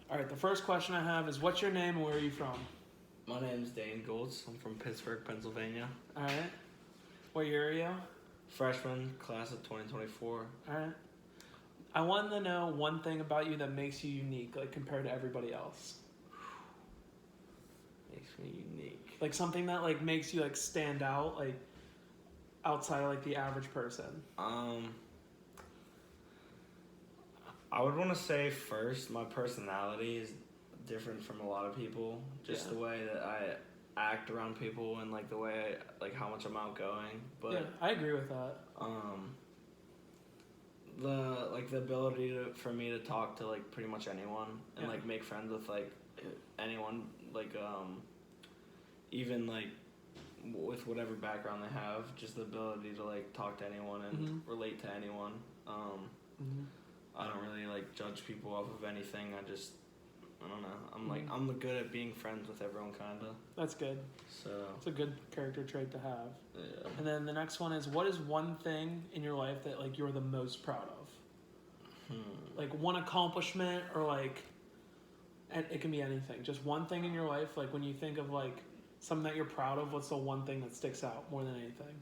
All right, the first question I have is, what's your name and where are you from? My name's Dayne. I'm from Pittsburgh, Pennsylvania. All right. What year are you? Freshman, class of 2024. All right. I want to know one thing about you that makes you unique, like compared to everybody else. Makes me unique. Like something that like makes you like stand out, like outside of like the average person. I would want to say first, my personality is different from a lot of people. Just the way that I act around people and like the way like how much I'm outgoing. But yeah, I agree with that. The ability for me to talk to like pretty much anyone and like make friends with like anyone, like even like with whatever background they have, just the ability to like talk to anyone and relate to anyone. I don't really like judge people off of anything. I don't know. I'm good at being friends with everyone, kinda. That's good. So it's a good character trait to have. Yeah. And then the next one is, what is one thing in your life that like you're the most proud of? Like one accomplishment, or like, and it can be anything. Just one thing in your life. Like when you think of like something that you're proud of, what's the one thing that sticks out more than anything?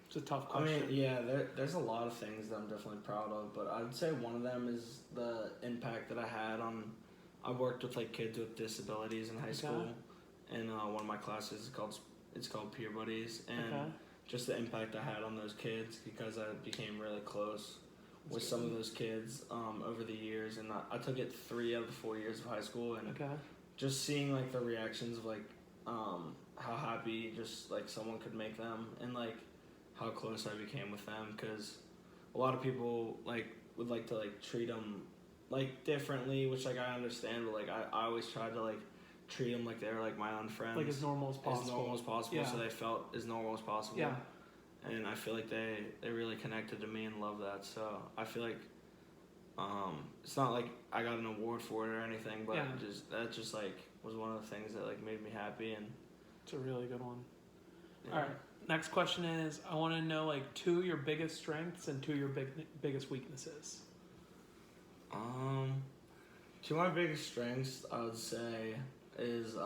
It's a tough question. I mean, yeah, there's a lot of things that I'm definitely proud of, but I'd say one of them is the impact that I had on. I worked with like kids with disabilities in high school, and one of my classes is called Peer Buddies, and just the impact I had on those kids, because I became really close with some of those kids over the years, and I took it 3 out of the 4 years of high school, and just seeing like the reactions of like how happy just like someone could make them, and like how close I became with them, because a lot of people like would like to like treat them like differently, which like I understand, but like I always tried to like treat them like they were like my own friends, like as normal as possible, so they felt as normal as possible. Yeah. And I feel like they really connected to me and love that. So I feel like it's not like I got an award for it or anything, but that just like was one of the things that like made me happy, and it's a really good one. All right. Next question is, I want to know like 2 of your biggest strengths and 2 of your biggest weaknesses. 2 of my biggest strengths, I would say, is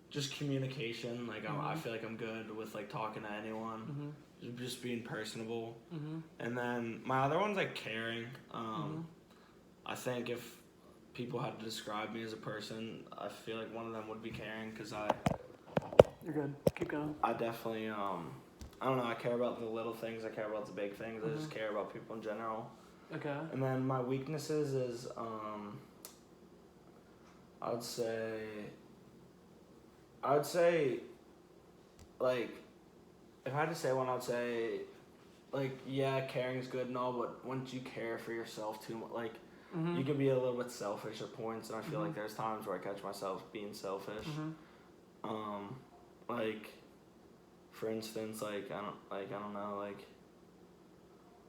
just communication. Like I feel like I'm good with like talking to anyone, just being personable. And then my other one's like caring. I think if people had to describe me as a person, I feel like one of them would be caring, because You're good. Keep going. I definitely I don't know, I care about the little things, I care about the big things, I just care about people in general. Okay. And then my weaknesses is I'd say like, if I had to say one, I'd say like, yeah, caring's good and all, but once you care for yourself too much, like you can be a little bit selfish at points, and I feel like there's times where I catch myself being selfish. Like, for instance, like I don't know, like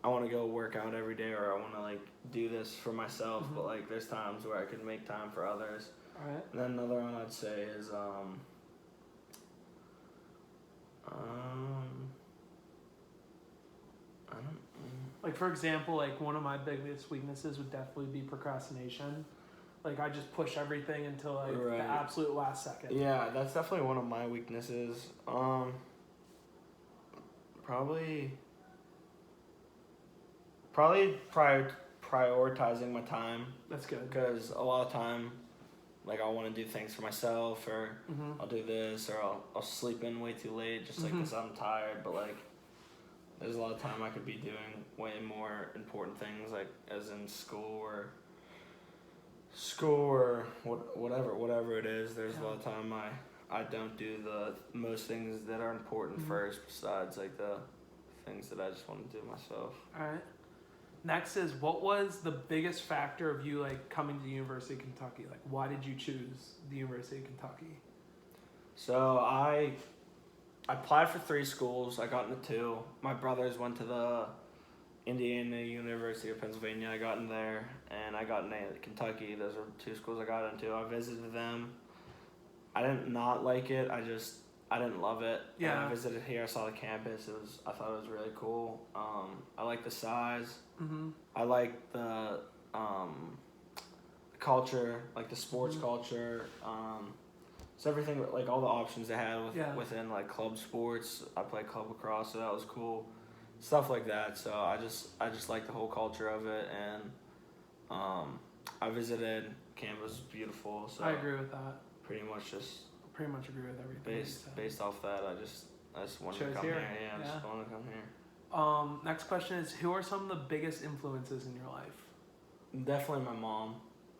I want to go work out every day, or I want to like do this for myself, but like there's times where I could make time for others. All right. And then another one I'd say is I don't. Like for example, like one of my biggest weaknesses would definitely be procrastination. Like I just push everything until like the absolute last second. Yeah, that's definitely one of my weaknesses. Probably prioritizing my time. That's good. Because a lot of time, like I'll want to do things for myself, or I'll do this, or I'll sleep in way too late just like because I'm tired. But like, there's a lot of time I could be doing way more important things, like as in school or whatever it is. There's a lot of time I don't do the most things that are important first, besides like the things that I just want to do myself. All right. Next is, what was the biggest factor of you like coming to the University of Kentucky? Like, why did you choose the University of Kentucky? So I applied for 3 schools. I got into 2. My brothers went to the Indiana University of Pennsylvania. I got in there, and I got in Kentucky. Those are 2 schools I got into. I visited them. I didn't not like it. I I didn't love it. Yeah. And I visited here. I saw the campus. I thought it was really cool. I like the size. Mm-hmm. I like the culture, like the sports culture. So everything, like all the options they had within like club sports. I played club lacrosse, so that was cool. Stuff like that. So I just like the whole culture of it, and I visited. Canvas was beautiful. So I agree with that. pretty much just Pretty much agree with everything. based off that, I just wanted to Chose come here. here. Yeah, I just wanted to come here. Next question is, who are some of the biggest influences in your life? Definitely my mom.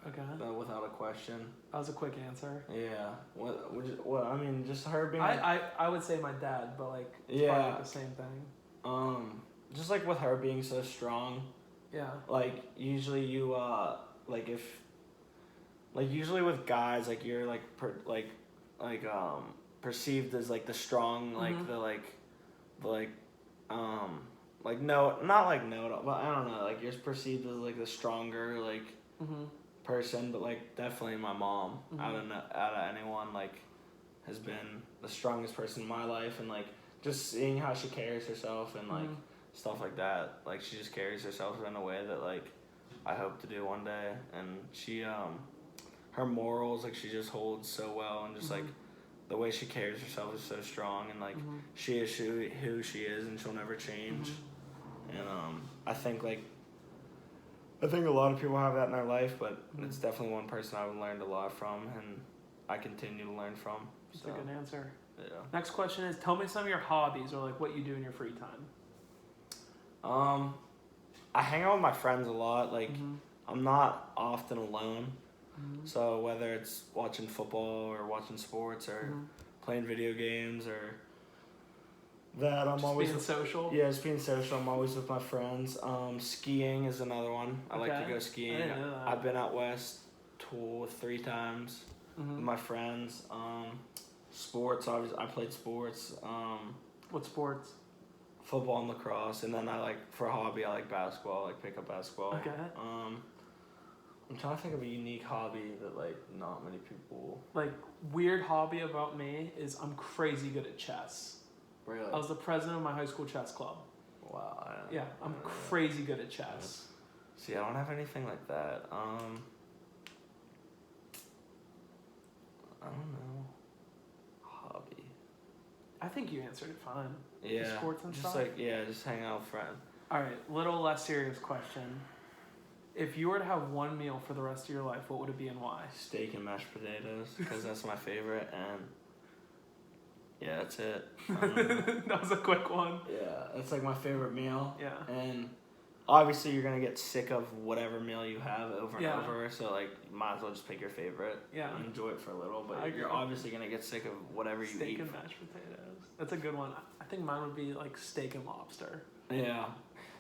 Okay. Without a question. That was a quick answer. Yeah. What I mean, just her being. I would say my dad, but like it's probably like the same thing. Just like with her being so strong. Yeah. Like usually you usually with guys, like you're perceived as like the strong, like no, not like no, but I don't know, like you're perceived as like the stronger person, but like definitely my mom out of anyone like has been the strongest person in my life, and like just seeing how she carries herself and like stuff like that, like she just carries herself in a way that like I hope to do one day, and she her morals, like she just holds so well, and just like the way she carries herself is so strong, and like she is who she is, and she'll never change. And I think a lot of people have that in their life, but it's definitely one person I've learned a lot from, and I continue to learn from. That's a good answer. Yeah. Next question is, tell me some of your hobbies, or like what you do in your free time. I hang out with my friends a lot. Like I'm not often alone. So whether it's watching football or watching sports or playing video games or that, I'm just always being social. Yeah, just being social. I'm always with my friends. Skiing is another one. I like to go skiing. I didn't know that. I've been out west 3 times with my friends. Sports, obviously, I played sports. What sports? Football and lacrosse, and then for a hobby, I like basketball, like pick up basketball. Okay. I'm trying to think of a unique hobby that like not many people. Like weird hobby about me is I'm crazy good at chess. Really? I was the president of my high school chess club. Wow. I'm crazy good at chess. See, I don't have anything like that. I don't know. Hobby. I think you answered it fine. Yeah. The sports and just stuff. just hang out with friends. All right, little less serious question. If you were to have one meal for the rest of your life, what would it be and why? Steak and mashed potatoes, because that's my favorite, and yeah, that's it. That was a quick one. Yeah, that's like my favorite meal. Yeah. And obviously you're gonna get sick of whatever meal you have over and over, so like you might as well just pick your favorite. Yeah. And enjoy it for a little, but you're obviously gonna get sick of whatever you eat. Steak and mashed potatoes. That's a good one. I think mine would be like steak and lobster. Yeah.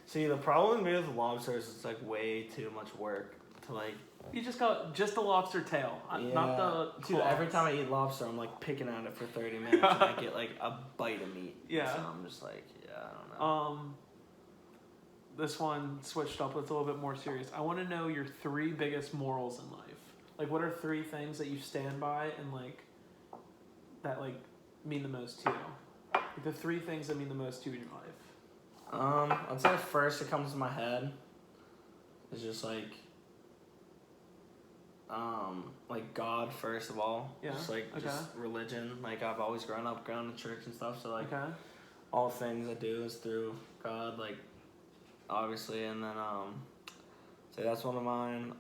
See, the problem with me with lobster is it's like way too much work to like. You just got just the lobster tail, not the. Dude, every time I eat lobster, I'm like picking at it for 30 minutes and I get like a bite of meat. Yeah. So I'm just like, I don't know. This one switched up. It's a little bit more serious. I want to know your 3 biggest morals in life. Like, what are 3 things that you stand by and like that like mean the most to you? Like the 3 things that mean the most to you in your life. I'd say first it comes to my head is just like God first of all. Yeah. Just just religion. Like I've always grown up going to church and stuff, so like all things I do is through God, like obviously, and then say that's one of mine.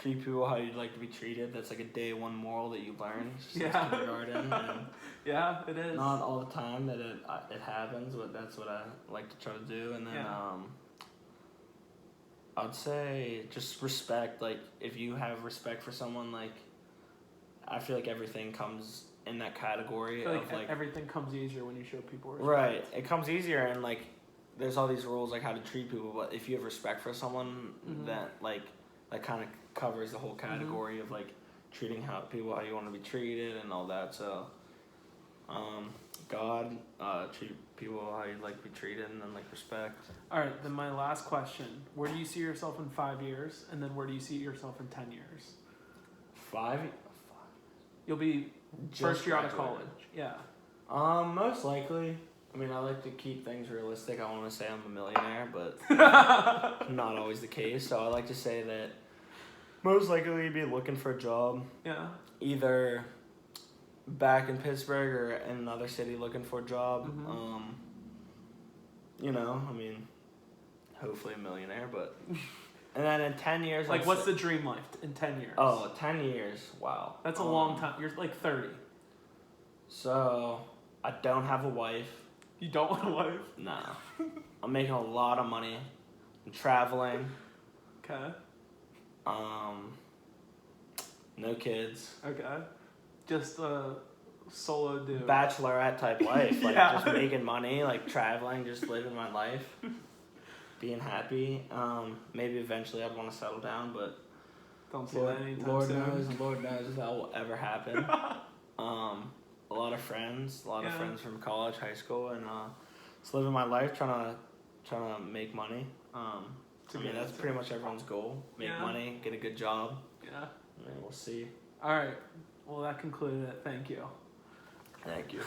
Treat people how you'd like to be treated. That's like a day 1 moral that you learn since kindergarten. And yeah, it is. Not all the time that it happens, but that's what I like to try to do. And then I'd say just respect. Like if you have respect for someone, like I feel like everything comes in that category of like everything comes easier when you show people respect. Right, it comes easier, and like there's all these rules like how to treat people, but if you have respect for someone, that kind of covers the whole category of like treating how you want to be treated and all that. So God, treat people how you'd like to be treated, and then like respect. All right, then my last question: where do you see yourself in 5 years, and then where do you see yourself in 10 years? 5. You'll be First year out of graduated. college. Yeah. Most likely. I mean, I like to keep things realistic. I want to say I'm a millionaire, but not always the case. So I like to say that most likely be looking for a job. Yeah. Either back in Pittsburgh or in another city looking for a job. Mm-hmm. You know, I mean, hopefully a millionaire, but... And then in 10 years... Like, what's the dream life in 10 years? Oh, 10 years. Wow. That's a long time. You're like 30. So, I don't have a wife. You don't want a wife? Nah. I'm making a lot of money. I'm traveling. Okay. No kids. Okay. Just a solo dude. Bachelorette type life. Like, Yeah. just making money, like, traveling, just living my life. Being happy. Maybe eventually I'd want to settle down, but... Don't say that anytime Lord soon. Lord knows if that will ever happen. A lot of friends from college, high school, and just living my life, trying to make money. I mean, that's pretty much everyone's goal: make money, get a good job. Yeah. I mean, we'll see. All right. Well, that concluded it. Thank you. Thank you.